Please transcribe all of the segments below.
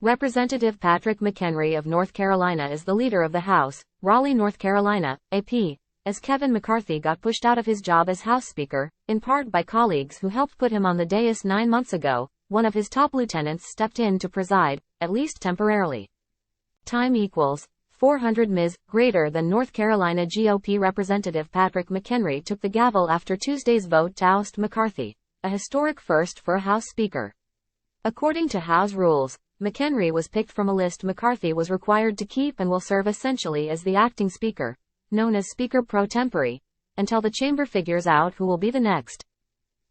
Representative Patrick McHenry of North Carolina is the leader of the House, Raleigh, North Carolina, AP, as Kevin McCarthy got pushed out of his job as House Speaker, in part by colleagues who helped put him on the dais 9 months ago. One of his top lieutenants stepped in to preside, at least temporarily. Time equals 400 Ms. Greater than North Carolina GOP Representative Patrick McHenry took the gavel after Tuesday's vote to oust McCarthy, a historic first for a House Speaker. According to House rules, McHenry was picked from a list McCarthy was required to keep and will serve essentially as the acting Speaker, known as Speaker pro tempore, until the chamber figures out who will be the next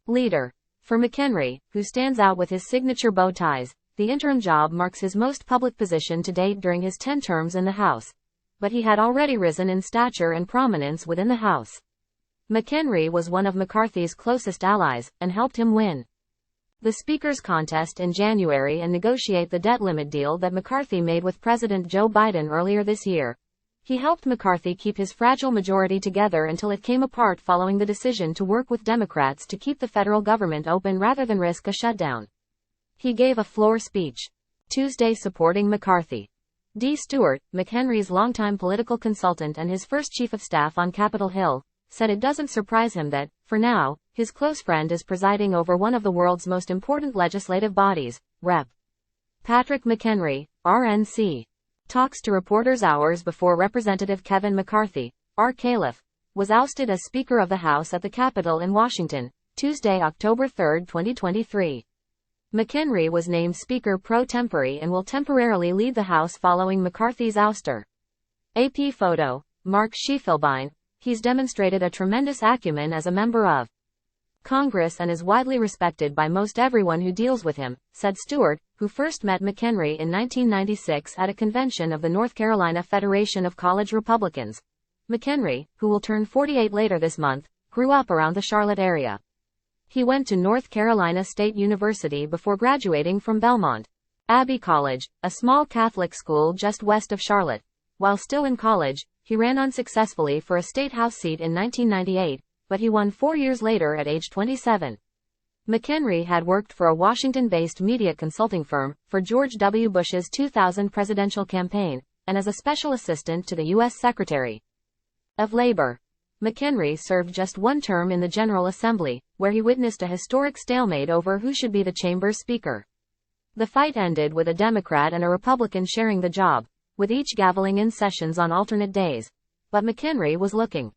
leader. For McHenry, who stands out with his signature bow ties, the interim job marks his most public position to date during his 10 terms in the House. But he had already risen in stature and prominence within the House. McHenry was one of McCarthy's closest allies, and helped him win the Speaker's contest in January and negotiate the debt limit deal that McCarthy made with President Joe Biden earlier this year. He helped McCarthy keep his fragile majority together until it came apart following the decision to work with Democrats to keep the federal government open rather than risk a shutdown. He gave a floor speech Tuesday supporting McCarthy. D. Stewart, McHenry's longtime political consultant and his first chief of staff on Capitol Hill, said it doesn't surprise him that, for now, his close friend is presiding over one of the world's most important legislative bodies. Rep. Patrick McHenry, RNC, talks to reporters hours before Representative Kevin McCarthy, R. was ousted as Speaker of the House at the Capitol in Washington, Tuesday, October 3, 2023. McHenry was named Speaker pro tempore and will temporarily lead the House following McCarthy's ouster. AP photo, Mark Schiefelbein. He's demonstrated a tremendous acumen as a member of Congress and is widely respected by most everyone who deals with him, said Stewart, who first met McHenry in 1996 at a convention of the North Carolina Federation of College Republicans. McHenry, who will turn 48 later this month, grew up around the Charlotte area. He went to North Carolina State University before graduating from Belmont Abbey College, a small Catholic school just west of Charlotte. While still in college, he ran unsuccessfully for a state house seat in 1998, but he won 4 years later at age 27. McHenry had worked for a Washington-based media consulting firm for George W. Bush's 2000 presidential campaign, and as a special assistant to the U.S. Secretary of Labor. McHenry served just 1 term in the General Assembly, where he witnessed a historic stalemate over who should be the chamber's speaker. The fight ended with a Democrat and a Republican sharing the job, with each gaveling in sessions on alternate days. But McHenry was looking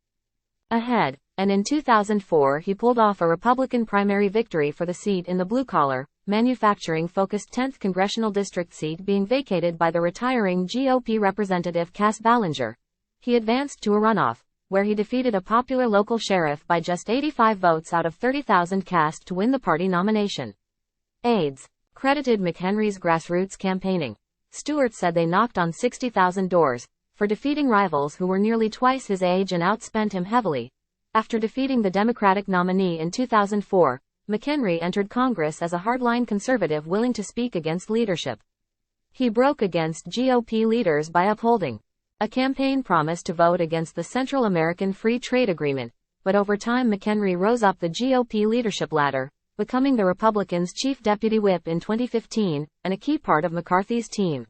ahead, and in 2004 he pulled off a Republican primary victory for the seat in the blue-collar, manufacturing-focused 10th congressional district seat being vacated by the retiring GOP Representative Cass Ballinger. He advanced to a runoff, where he defeated a popular local sheriff by just 85 votes out of 30,000 cast to win the party nomination. Aides credited McHenry's grassroots campaigning. Stewart said they knocked on 60,000 doors, for defeating rivals who were nearly twice his age and outspent him heavily. After defeating the Democratic nominee in 2004, McHenry entered Congress as a hardline conservative willing to speak against leadership. He broke against GOP leaders by upholding a campaign promise to vote against the Central American Free Trade Agreement, but over time McHenry rose up the GOP leadership ladder, becoming the Republicans' chief deputy whip in 2015, and a key part of McCarthy's team.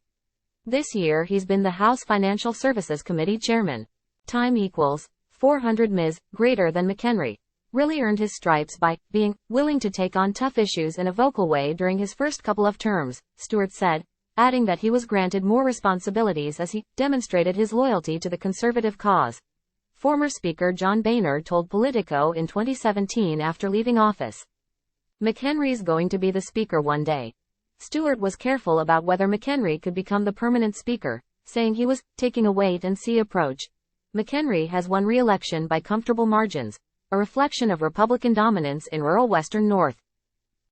This year he's been the House Financial Services Committee chairman. Time equals 400 Ms. Greater than McHenry really earned his stripes by being willing to take on tough issues in a vocal way during his first couple of terms, Stewart said, adding that he was granted more responsibilities as he demonstrated his loyalty to the conservative cause. Former Speaker John Boehner told Politico in 2017 after leaving office, McHenry's going to be the Speaker one day. Stewart was careful about whether McHenry could become the permanent Speaker, saying he was taking a wait-and-see approach. McHenry has won re-election by comfortable margins, a reflection of Republican dominance in rural western North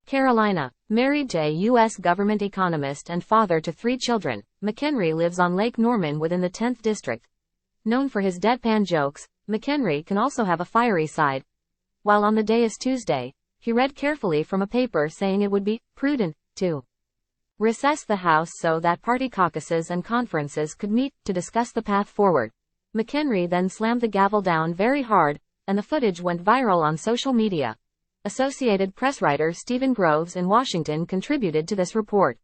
Carolina. Married to a U.S. government economist and father to 3 children, McHenry lives on Lake Norman within the 10th District. Known for his deadpan jokes, McHenry can also have a fiery side. While on the dais Tuesday, he read carefully from a paper saying it would be prudent to recess the House so that party caucuses and conferences could meet to discuss the path forward. McHenry then slammed the gavel down very hard, and the footage went viral on social media. Associated Press writer Stephen Groves in Washington contributed to this report.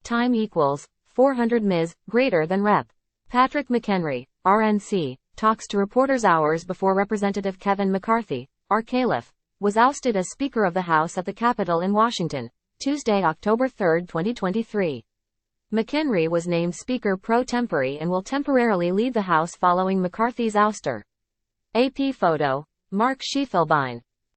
Time equals 400 ms, greater than Rep. Patrick McHenry, RNC, talks to reporters hours before Representative Kevin McCarthy, RCalif, was ousted as Speaker of the House at the Capitol in Washington, Tuesday, October 3, 2023. McHenry was named Speaker pro tempore and will temporarily lead the House following McCarthy's ouster. AP photo. Mark Schiefelbein.